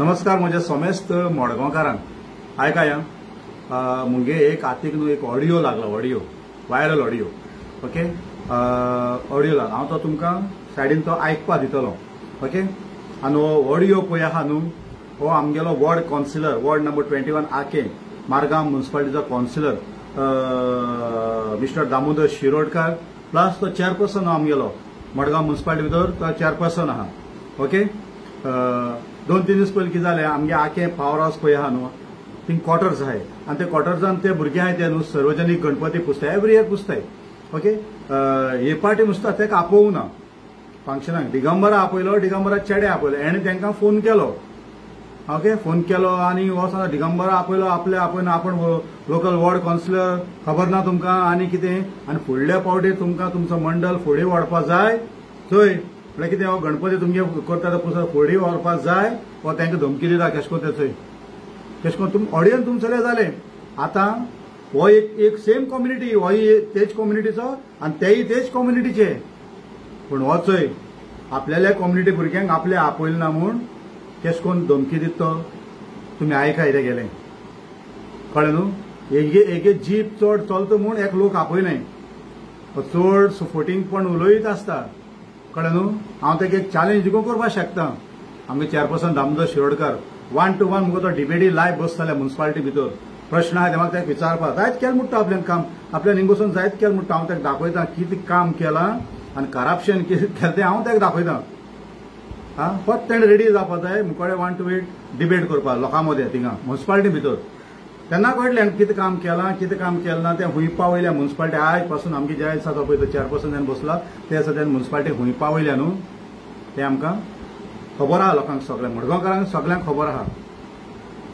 नमस्कार म्हजे सोमेस्त मडगांवकारांक आयकाया मुगे एक आतीक न्हू एक ऑडियो लागला audio viral audio okay audio लागला हांव तो तुमकां सायडीन तो आयकपा दितलो ओके आनी हो ऑडियो पळय आहा न्हू हो आमगेलो वॉर्ड कावन्सिलर वॉर्ड नंबर 21 आके मारगांव म्युनिसिपालिटीचो councillor mister Damodar Shirodkar plus तो चेअरपर्सन आमगेलो मडगांव म्युनिसिपालिटी भितर तो चेअरपर्सन आहा ओके 2-3 दीस पयलीं कितें जालें आमगे आखे पावर हावस पळय आहा न्हू थिंग क्वॉर्टर्स आहाय आनी ते क्वॉर्टर्सान ते भुरगे आहाय ते न्हू सार्वजनीक गणपती पुजताय एवरी इयर पुजताय ओके हे पार्टी नुसता तेका आपोवूं ना फंक्शनाक दिगंबरा आपयलो दिगंबरा चेडे आपयलो हेणे तांकां फोन केलो ओके फोन केलो आनी हो सांगता दिगंबरा आपयलो आपले आपयना आपण लोकल वॉर्ड कावन्सिलर खबर ना तुमकां आनी कितें आनी फुडल्या पावटी तुमकां तुमचो मंडल फुडें व्हरपा जाय थंय म्हळ्यार कितें हो गणपती तुमगे करता पुजा फुडें व्हरपाक जाय वा तांकां धमकी दिता कशें करून थंय कशें करून तुम ऑडियन्स तुमचेले जाले आतां हो एक सेम कम्युनिटी होय तेच कम्युनिटीचो आनी तेय तेच कम्युनिटीचे पूण हो चोय आपल्याल्या कम्युनिटी भुरग्यांक आपले आपयले ना म्हूण कशें करून धमकी दिता तुमी आयकाय ते गेले कळ्ळें न्हू एक जीप चड चलता म्हूण एक लोक आपयनाय चड सपोर्टींग पण उलयत आसता कळ्ळें न्हू हांव ताका एक चॅलेंज दिवूं करपाक शकता आमगे चेअरपर्सन दामोदर शिरोडकार 1 to 1 मुगो तो डिबेटी लायव्ह बसताले म्युनिसिपालिटी भितर प्रश्न आहा ते म्हाका ताका विचारपाक जायत केलें म्हणटा आपल्यान काम आपल्या निंगोसून जायत केलें म्हणटा हांव ताका दाखयता कितें काम केलां आनी करप्शन कितें केलें तें हांव ताका दाखयता फक्त तेणें रेडी जावपाक जाय मुखाडे 1 to 8 डिबेट करपाक लोकां मदें थिंगा म्युनिसिपालिटी भितर तेन्ना कळटलें कितें काम केलां कितें काम केलें ना तें हुंय पावयल्या म्युनिसिपालिटी आयज पासून आमगे जे आसा तो पळय तो चेअरपर्सन जेन्ना बसला ते आसा तेन्ना म्युनिसिपालिटी हुंय पावयल्या न्हू तें आमकां खबर आहा लोकांक सगळ्यांक मडगांवकारांक सगळ्यांक खबर आहा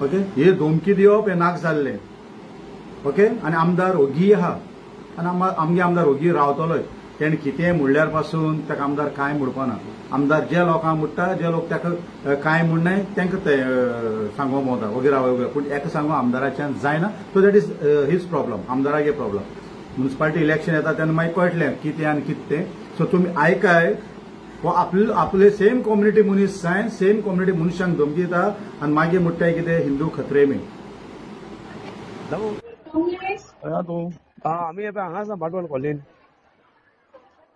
ओके हे धमकी दिवप हें नाक जाल्लें ओके आनी आमदार ओगी आहा आनी आमगे आमदार ओगी रावतलोय तेणें कितेंय म्हणल्यार पासून ताका आमदार कांय म्हणपाना आमदार जे लोकांक म्हणटा जे लोक ताका कांय म्हणनाय तांकां ते सांगो भोंवता वगैरे वगैरे पूण एका सांगो आमदाराच्यान जायना so that is his problem आमदारागे प्रॉब्लम म्युनिसिपालिटी इलेक्शन येता तेन्ना मागीर कळटलें कितें आनी कितें तें सो तुमी आयकाय वो आपले सेम कम्युनिटी मनीस जाय सेम कम्युनिटी मनशांक धमकी दिता आनी मागीर म्हणटाय कितें हिंदू खत्रे में तूं आमी हांगा आसा भाटवाल कॉलेन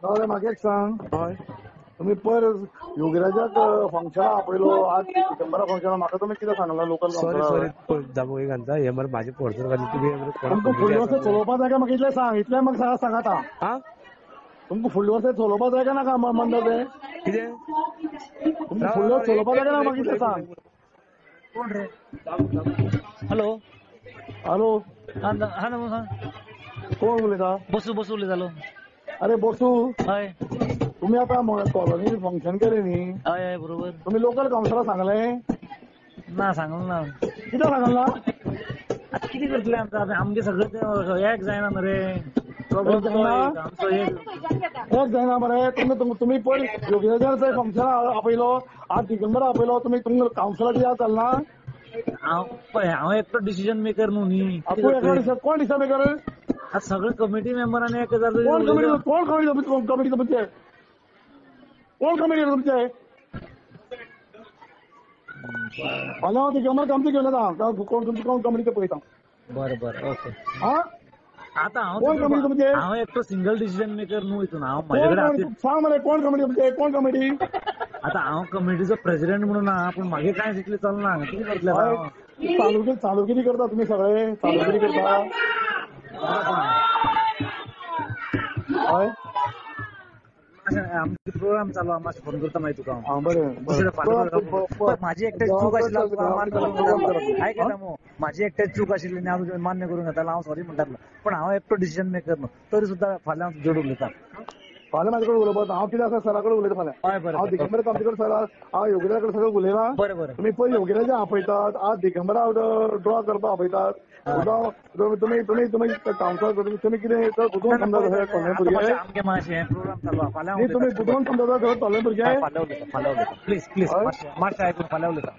जाल्यार म्हाका एक सांग हय तुमी पर योगीराजाक फंक्शना आपयलो आज डिसेंबरा फंक्शना म्हाका तुमी कितें सांगला लोकल सॉरी सॉरी दाबो एक घालता हे मरे म्हाजे पर्सनल घाली तुमकां फुडल्या वर्सा चलोवपा जाय काय म्हाका इतलें सांग इतलें म्हाका सांगात हा तुमकां फुडल्या वर्सा चलोवपा जाय काय नाका मंडळ तें कितें तुमकां फुडल्या वर्सा चलोवपा जाय काय ना म्हाका इतलें सांग कोण रे हॅलो हॅलो हा नमस्कार कोण उलयता बसू उलयतालो अरे बसू हय तुमी आतां कॉलनी फंक्शन केलें न्ही हय हय बरोबर तुमी लोकल कावन्सिलर सांगलें ना सांगलो ना कितें सांगला आतां कितें करतले आमकां आमगे सगळें एक जायना मरे आमचो एक जायना मरे तुमी पयर योगीराजार फंक्शना आपयलो आज दिगंबरा आपयलो तुमी कावन्सिलर कित्याक चलना हांव एकटो डिसिजन मेकर न्हू न्ही कोण डिसिजन मेकर आतां सगळे कमिटी मेंबरांनी 1000 कोण कमिटी तुमचे फाल्यां हांव दिगंबर कामती घेवन येता कोण तुमची कोण कमिटी पळयता बरें ओके हा आतां कोण कमिटी तुमचे हांव एकटो सिंगल डिसिजन मेकर न्हू हितून हांव म्हाजे कडेन सांग मरे कोण कमिटी तुमचे कोण कमिटी आतां हांव कमिटीचो प्रेसिडेंट म्हणून आहा पूण म्हागे कांय तितलें चलना कितें करतलें चालूगिरी करता तुमी सगळे चालूगिरी करता हय आमचो प्रोग्राम चालू आहा मातशें फोन करता मागीर तुका हां बरें म्हाजी एकट्याची चूक आशिल्ली आयकता मो म्हाजी एकट्याची चूक आशिल्ली आनी हांव मान्य करूंक येतालो हांव सॉरी म्हणटालो पण हांव एकटो डिसिजन मेकर न्हू तरी सुद्दां फाल्यां हांव जोडून उलयता फाल्यां म्हाजे कडेन उलोवपाक हांव कितें आसा सरा कडेन उलयता फाल्यां हय बरें हांव दिगंबर कामती कडेन सर हांव योगीराजा कडेन सगळें उलयलां बरें तुमी पयर योगीराजा आपयतात आज दिगंबरा ड्रॉ करपाक आपयतात तुमी कावन्सिलर तुमी कितें बुजोवन समजा भुरगे आमगे मातशें प्रोग्राम चालू आहा फाल्यां तुमी बुजोवन समजा भुरगे फाल्यां उलयता प्लीज मातशें आयकून फाल्यां उलयता